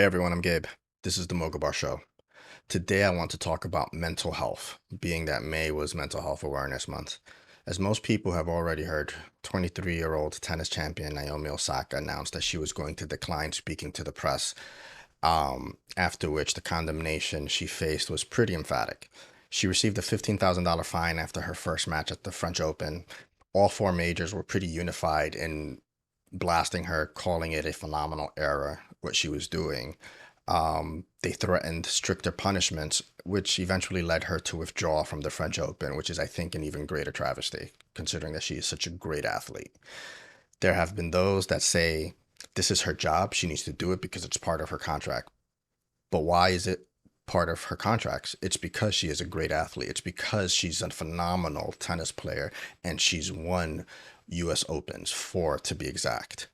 Hey everyone, I'm Gabe. This is the Moga Bar Show. Today I want to talk about mental health, being that May was Mental Health Awareness Month. As most people have already heard, 23-year-old tennis champion Naomi Osaka announced that she was going to decline speaking to the press, after which the condemnation she faced was pretty emphatic. She received a $15,000 fine after her first match at the French Open. All four majors were pretty unified in blasting her, calling it a phenomenal error, what she was doing. They threatened stricter punishments, which eventually led her to withdraw from the French Open, which is, I think, an even greater travesty, considering that she is such a great athlete. There have been those that say this is her job, she needs to do it because it's part of her contract. But why is it part of her contracts? It's because she is a great athlete. It's because she's a phenomenal tennis player and she's won US Opens, four to be exact.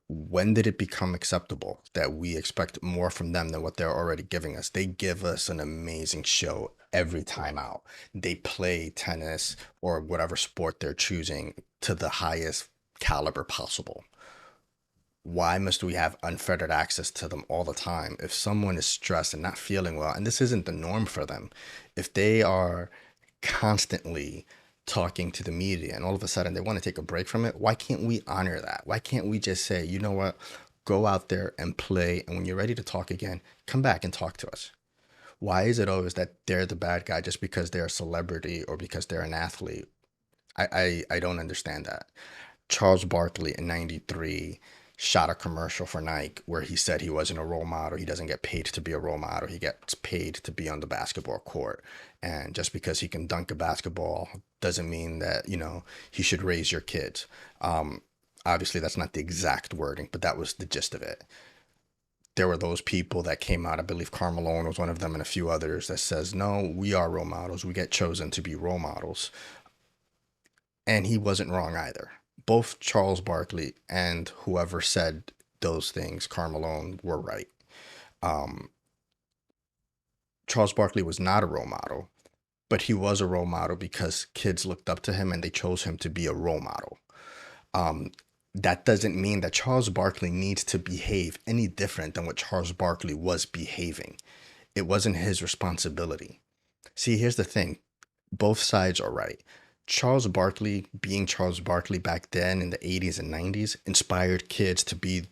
When did it become acceptable that we expect more from them than what they're already giving us? They give us an amazing show every time out. They play tennis or whatever sport they're choosing to the highest caliber possible. Why must we have unfettered access to them all the time? If someone is stressed and not feeling well, and this isn't the norm for them, if they are constantly talking to the media and all of a sudden they want to take a break from it, why can't we honor that? Why can't we just say, you know what, go out there and play, and when you're ready to talk again, come back and talk to us? Why is it always that they're the bad guy just because they're a celebrity or because they're an athlete? I don't understand that. Charles Barkley in 93 shot a commercial for Nike where he said he wasn't a role model. He doesn't get paid to be a role model. He gets paid to be on the basketball court. And just because he can dunk a basketball doesn't mean that, he should raise your kids. Obviously, that's not the exact wording, but that was the gist of it. There were those people that came out, I believe Karl Malone was one of them and a few others, that says, no, we are role models. We get chosen to be role models. And he wasn't wrong either. Both Charles Barkley and whoever said those things, Karl Malone, were right. Um, Charles Barkley was not a role model, but he was a role model because kids looked up to him and they chose him to be a role model. Um, that doesn't mean that Charles Barkley needs to behave any different than what Charles Barkley was behaving. It wasn't his responsibility. See, here's the thing, both sides are right. Charles Barkley, being Charles Barkley back then in the 80s and 90s, inspired kids to be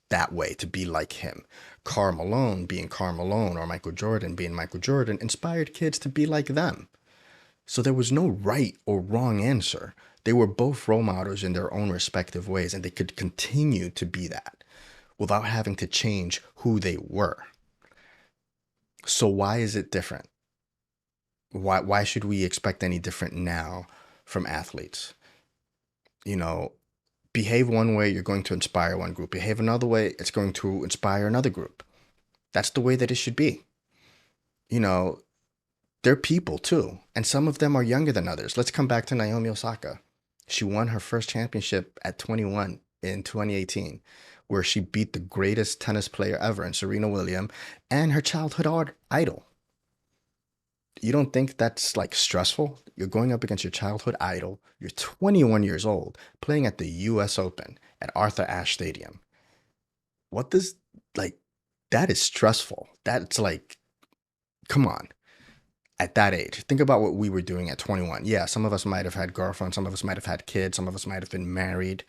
that way, to be like him. Karl Malone, being Karl Malone, or Michael Jordan, being Michael Jordan, inspired kids to be like them. So there was no right or wrong answer. They were both role models in their own respective ways, and they could continue to be that without having to change who they were. So why is it different? Why should we expect any different now from athletes? You know, behave one way, you're going to inspire one group. Behave another way, it's going to inspire another group. That's the way that it should be. You know, they're people too, and some of them are younger than others. Let's come back to Naomi Osaka. She won her first championship at 21 in 2018, where she beat the greatest tennis player ever in Serena Williams and her childhood idol. You don't think that's like stressful? You're going up against your childhood idol. You're 21 years old, playing at the US Open at Arthur Ashe Stadium. What does, like, that is stressful. That's like, come on. At that age, think about what we were doing at 21. Yeah, some of us might have had girlfriends, some of us might have had kids, some of us might have been married,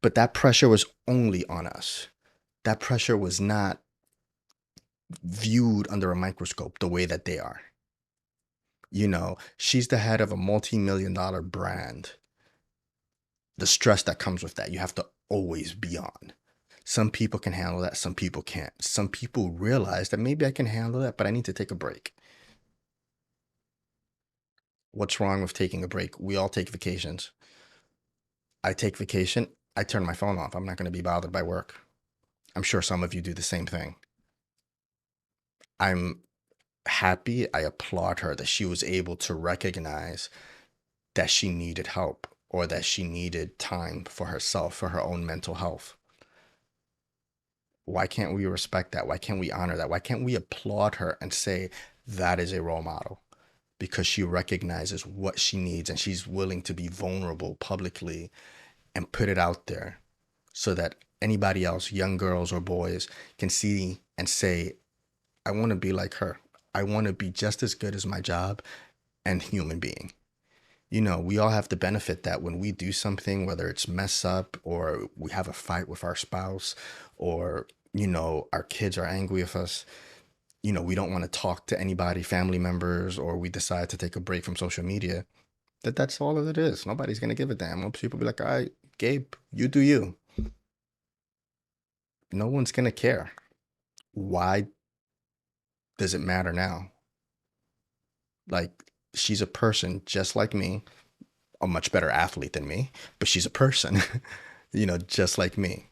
but that pressure was only on us. That pressure was not viewed under a microscope the way that they are. She's the head of a multi-million-dollar brand. The stress that comes with that, you have to always be on. Some people can handle that, some people can't. Some people realize that maybe I can handle that, but I need to take a break. What's wrong with taking a break? We all take vacations. I take vacation, I turn my phone off. I'm not going to be bothered by work. I'm sure some of you do the same thing. I'm happy, I applaud her that she was able to recognize that she needed help or that she needed time for herself, for her own mental health. Why can't we respect that? Why can't we honor that? Why can't we applaud her and say that is a role model? Because she recognizes what she needs and she's willing to be vulnerable publicly and put it out there so that anybody else, young girls or boys, can see and say, I want to be like her. I want to be just as good as my job and human being. We all have the benefit that when we do something, whether it's mess up or we have a fight with our spouse or, our kids are angry with us, we don't want to talk to anybody, family members, or we decide to take a break from social media, that's all it is. Nobody's going to give a damn. Most people be like, all right, Gabe, you do you. No one's going to care. Why does it matter now? Like, she's a person just like me, a much better athlete than me, but she's a person, just like me.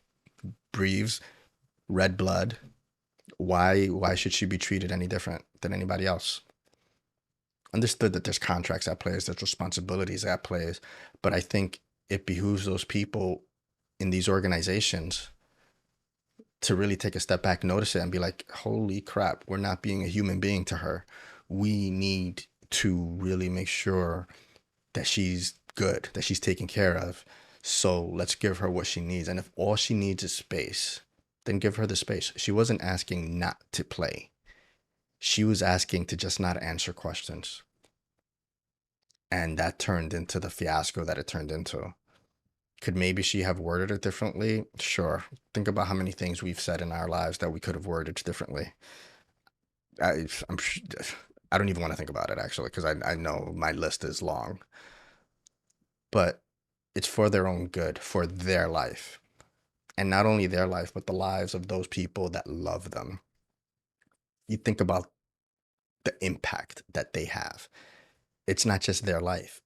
Breathes red blood. Why should she be treated any different than anybody else? Understood that there's contracts at plays, there's responsibilities at plays, but I think it behooves those people in these organizations to really take a step back, notice it, and be like, holy crap, we're not being a human being to her. We need to really make sure that she's good, that she's taken care of. So let's give her what she needs. And if all she needs is space, then give her the space. She wasn't asking not to play. She was asking to just not answer questions. And that turned into the fiasco that it turned into. Could maybe she have worded it differently? Sure. Think about how many things we've said in our lives that we could have worded differently. I'm I don't even want to think about it actually, because I know my list is long. But it's for their own good, for their life. And not only their life, but the lives of those people that love them. You think about the impact that they have. It's not just their life.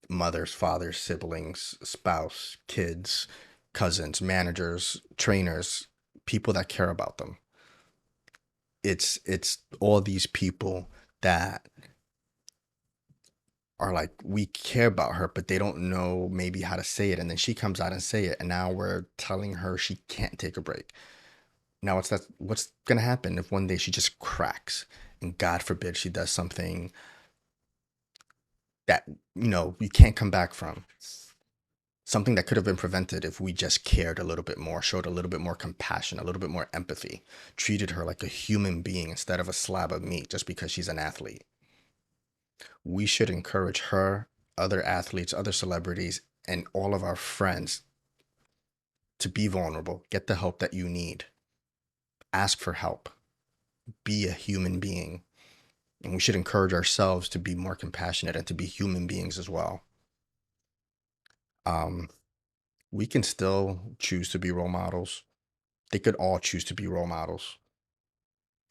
Mothers, fathers, siblings, spouse, kids, cousins, managers, trainers, people that care about them. It's all these people that are like, we care about her, but they don't know maybe how to say it. And then she comes out and say it. And now we're telling her she can't take a break. Now what's gonna happen if one day she just cracks and God forbid she does something that, you can't come back from. Something that could have been prevented if we just cared a little bit more, showed a little bit more compassion, a little bit more empathy, treated her like a human being instead of a slab of meat just because she's an athlete. We should encourage her, other athletes, other celebrities, and all of our friends to be vulnerable, get the help that you need, ask for help, be a human being. And we should encourage ourselves to be more compassionate and to be human beings as well. Um, we can still choose to be role models. They could all choose to be role models.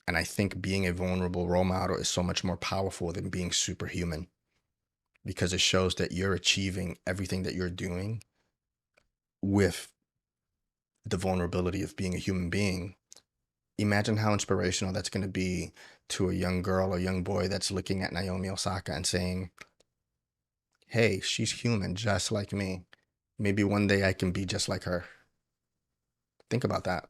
And I think being a vulnerable role model is so much more powerful than being superhuman because it shows that you're achieving everything that you're doing with the vulnerability of being a human being. Imagine how inspirational that's going to be to a young girl or young boy that's looking at Naomi Osaka and saying, hey, she's human just like me. Maybe one day I can be just like her. Think about that.